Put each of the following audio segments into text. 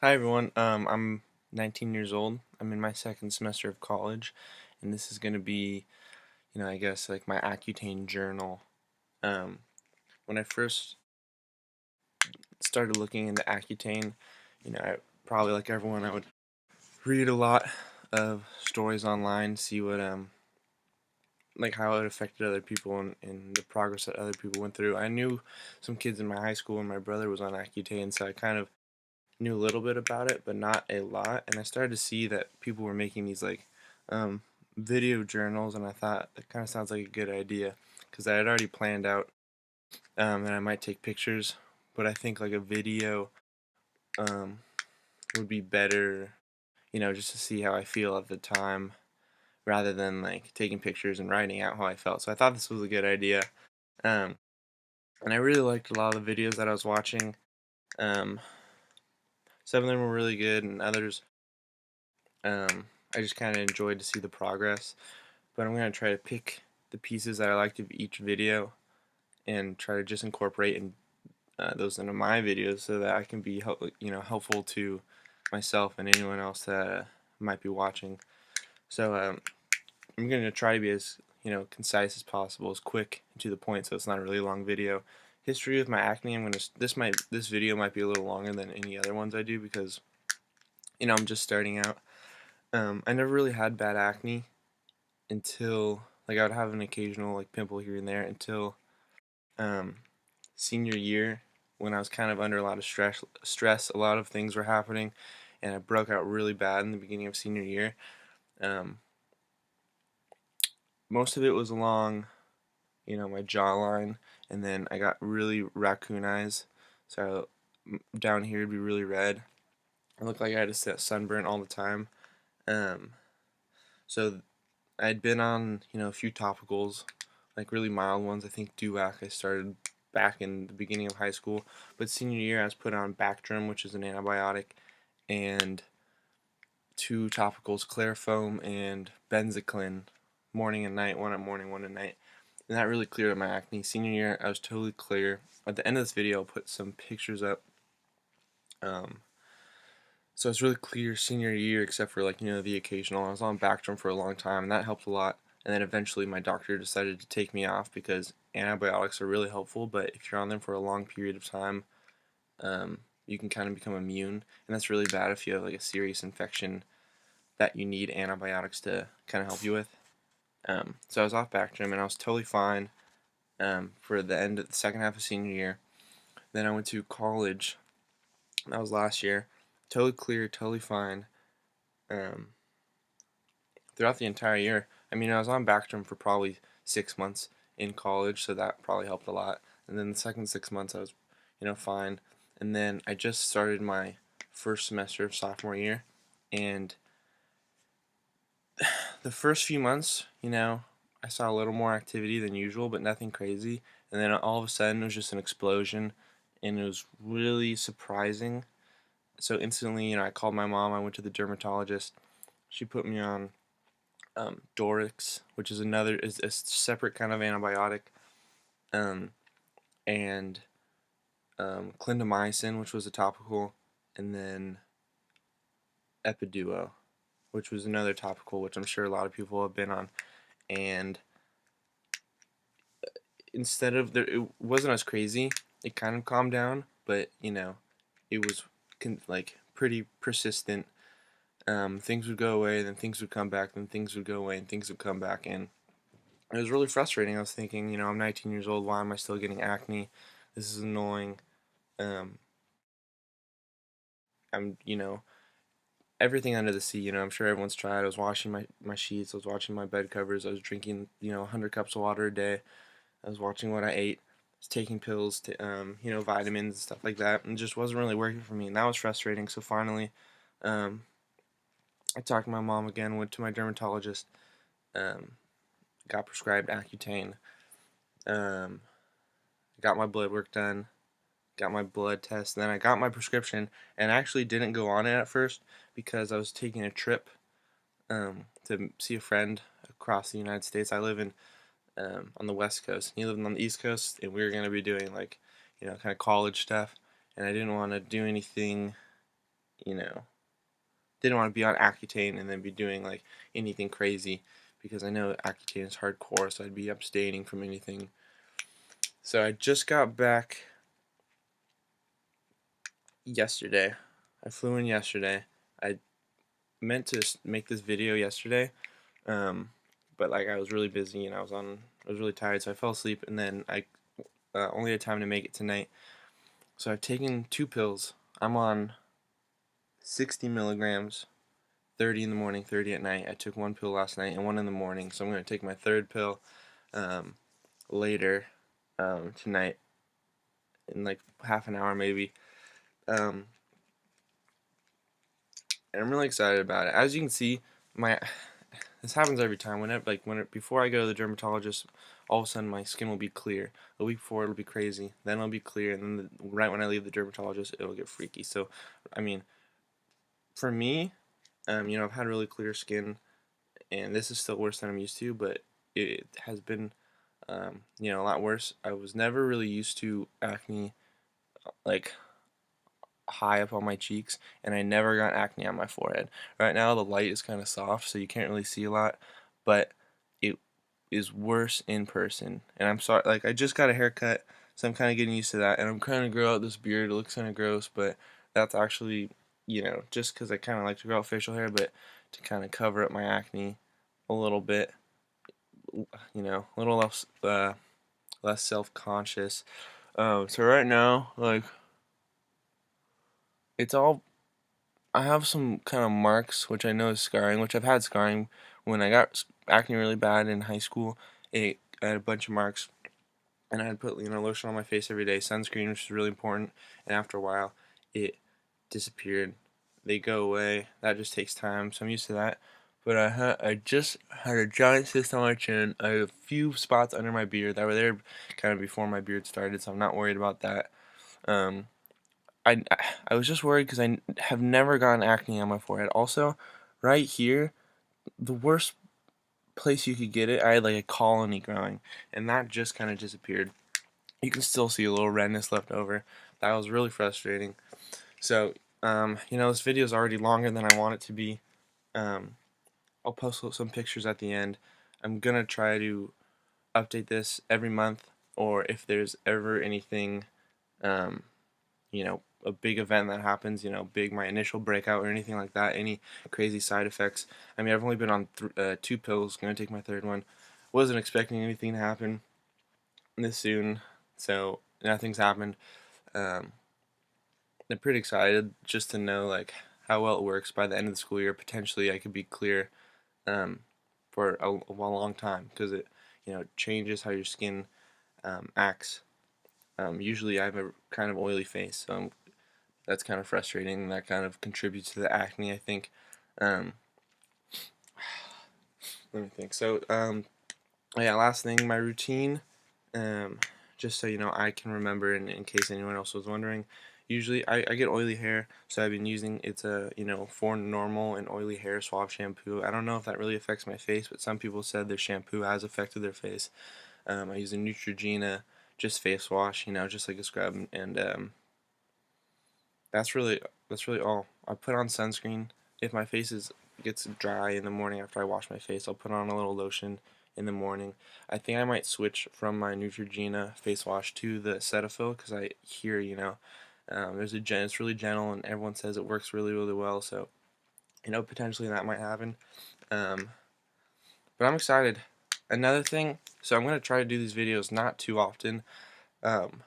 Hi everyone. I'm 19 years old. I'm in my second semester of college, and this is going to be, I guess like my Accutane Journal. Um, when I first started looking into Accutane, I probably like everyone, I would read a lot of stories online, see what like how it affected other people and the progress that other people went through. I knew some kids in my high school, and my brother was on Accutane, so I kind of knew a little bit about it, but not a lot. And I started to see that people were making these like um, video journals, and I thought that kind of sounds like a good idea because I had already planned out that I might take pictures, but I think like a video um, would be better, just to see how I feel at the time rather than like taking pictures and writing out how I felt. So I thought this was a good idea. Um, and I really liked a lot of the videos that I was watching. Um, some of them were really good, and others I just kind of enjoyed to see the progress, but I'm going to try to pick the pieces that I liked of each video and try to just incorporate those into my videos so that I can be helpful to myself and anyone else that might be watching. So I'm going to try to be as concise as possible, as quick and to the point, so it's not a really long video. History of my acne. This video might be a little longer than any other ones I do because I'm just starting out. I never really had bad acne until like I would have an occasional like pimple here and there until um, senior year when I was kind of under a lot of stress. A lot of things were happening, and I broke out really bad in the beginning of senior year. Um, Most of it was along, my jawline, and then I got really raccoon eyes. So down here it'd be really red. I looked like I had a sunburn all the time. Um, so I'd been on, a few topicals, like really mild ones. I think Duac I started back in the beginning of high school, but senior year I was put on Bactrim, which is an antibiotic, and two topicals, Clarifoam and Benzaclin, morning and night, one at morning, one at night. And that really cleared up my acne. Senior year, I was totally clear. At the end of this video, I'll put some pictures up. Um, So it's really clear senior year, except for like the occasional. I was on Bactrim for a long time, and that helped a lot. And then eventually, my doctor decided to take me off because antibiotics are really helpful, but if you're on them for a long period of time, you can kind of become immune, and that's really bad if you have like a serious infection that you need antibiotics to kind of help you with. So I was off Bactrim, and I was totally fine for the end of the second half of senior year. Then I went to college. That was last year. Totally clear, totally fine. Um, Throughout the entire year. I mean, I was on Bactrim for probably 6 months in college, so that probably helped a lot. And then the second 6 months, I was, fine. And then I just started my first semester of sophomore year, and the first few months, I saw a little more activity than usual, but nothing crazy. And then all of a sudden, it was just an explosion, and it was really surprising. So instantly, I called my mom. I went to the dermatologist. She put me on Dorix, which is a separate kind of antibiotic, um, and clindamycin, which was a topical, and then Epiduo, which was another topical, which I'm sure a lot of people have been on. And instead of it wasn't as crazy. It kind of calmed down, but it was like pretty persistent. Things would go away, then things would come back, then things would go away, and things would come back, and it was really frustrating. I was thinking, I'm 19 years old. Why am I still getting acne? This is annoying. Um, I'm, everything under the sea. I'm sure everyone's tried. I was washing my sheets. I was washing my bed covers. I was drinking, 100 cups of water a day. I was watching what I ate. I was taking pills, to, vitamins and stuff like that. And it just wasn't really working for me. And that was frustrating. So finally, um, I talked to my mom again, went to my dermatologist, um, got prescribed Accutane, um, got my blood work done, got my blood test, and then I got my prescription, and I actually didn't go on it at first because I was taking a trip to see a friend across the United States. I live in on the West Coast, and he lived on the East Coast, and we were going to be doing like, kind of college stuff, and I didn't want to do anything you know, didn't want to be on Accutane and then be doing like anything crazy, because I know Accutane is hardcore, so I'd be abstaining from anything. So I just got back yesterday. I flew in yesterday. I meant to make this video yesterday, but like I was really busy and I was really tired, so I fell asleep, and then I only had time to make it tonight. So I've taken 2 pills. I'm on 60 milligrams, 30 in the morning, 30 at night. I took 1 pill last night and 1 in the morning, so I'm going to take my 3rd pill later tonight in like half an hour maybe. Um, and I'm really excited about it. As you can see, my this happens every time. Before I go to the dermatologist, all of a sudden my skin will be clear. A week before it'll be crazy, then it'll be clear, and then right when I leave the dermatologist, it'll get freaky. So, I mean, for me, I've had really clear skin, and this is still worse than I'm used to, but it has been, a lot worse. I was never really used to acne, like high up on my cheeks, and I never got acne on my forehead. Right now the light is kind of soft, so you can't really see a lot, but it is worse in person. And I'm sorry, like I just got a haircut, so I'm kind of getting used to that, and I'm trying to grow out this beard. It looks kind of gross, but that's actually, just because I kind of like to grow out facial hair, but to kind of cover up my acne a little bit, a little less self-conscious. So right now, like, it's all, I have some kind of marks, which I know is scarring, which I've had scarring when I got acne really bad in high school. I had a bunch of marks, and I had to put lotion on my face every day, sunscreen, which is really important. And after a while, it disappeared. They go away. That just takes time, so I'm used to that. But I just had a giant cyst on my chin. I have a few spots under my beard that were there kind of before my beard started, so I'm not worried about that. Um, I I was just worried because I have never gotten acne on my forehead. Also, right here, the worst place you could get it, I had like a colony growing, and that just kind of disappeared. You can still see a little redness left over. That was really frustrating. So, this video is already longer than I want it to be. Um, I'll post some pictures at the end. I'm gonna try to update this every month, or if there's ever anything, um, a big event that happens, my initial breakout or anything like that, any crazy side effects. I mean, I've only been on 2 pills, gonna take my 3rd one. Wasn't expecting anything to happen this soon, so nothing's happened. Um, I'm pretty excited just to know like how well it works. By the end of the school year, potentially I could be clear um, for a long time, because it changes how your skin acts. Usually I have a kind of oily face, so that's kind of frustrating, and that kind of contributes to the acne, I think. Um, Let me think. So, yeah, last thing, my routine, um, just so I can remember, and in case anyone else was wondering. Usually, I get oily hair, so I've been using, it's a, for normal and oily hair, Suave shampoo. I don't know if that really affects my face, but some people said their shampoo has affected their face. I use a Neutrogena, just face wash, just like a scrub, and that's really all. I put on sunscreen. If my face gets dry in the morning after I wash my face, I'll put on a little lotion in the morning. I think I might switch from my Neutrogena face wash to the Cetaphil, because I hear it's really gentle, and everyone says it works really well. So potentially that might happen. Um, but I'm excited. Another thing, so I'm gonna try to do these videos not too often. Um,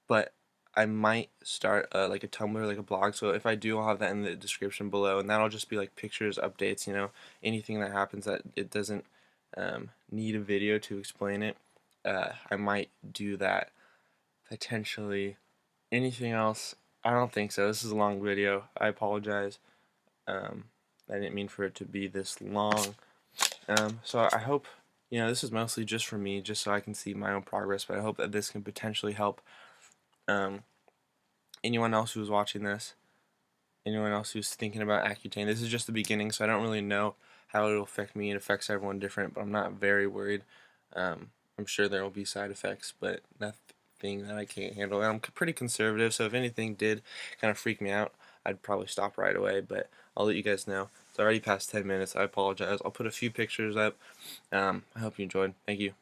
but I might start like a Tumblr, like a blog. So if I do, I'll have that in the description below, and that'll just be like pictures, updates, anything that happens that it doesn't need a video to explain it. I might do that potentially. Anything else? I don't think so. This is a long video. I apologize. I didn't mean for it to be this long. So I hope, this is mostly just for me, just so I can see my own progress, but I hope that this can potentially help um, anyone else who's watching this, anyone else who's thinking about Accutane. This is just the beginning, so I don't really know how it'll affect me. It affects everyone different, but I'm not very worried. I'm sure there will be side effects, but nothing that I can't handle. And I'm pretty conservative, so if anything did kind of freak me out, I'd probably stop right away, but I'll let you guys know. It's already past 10 minutes. I apologize. I'll put a few pictures up. I hope you enjoyed. Thank you.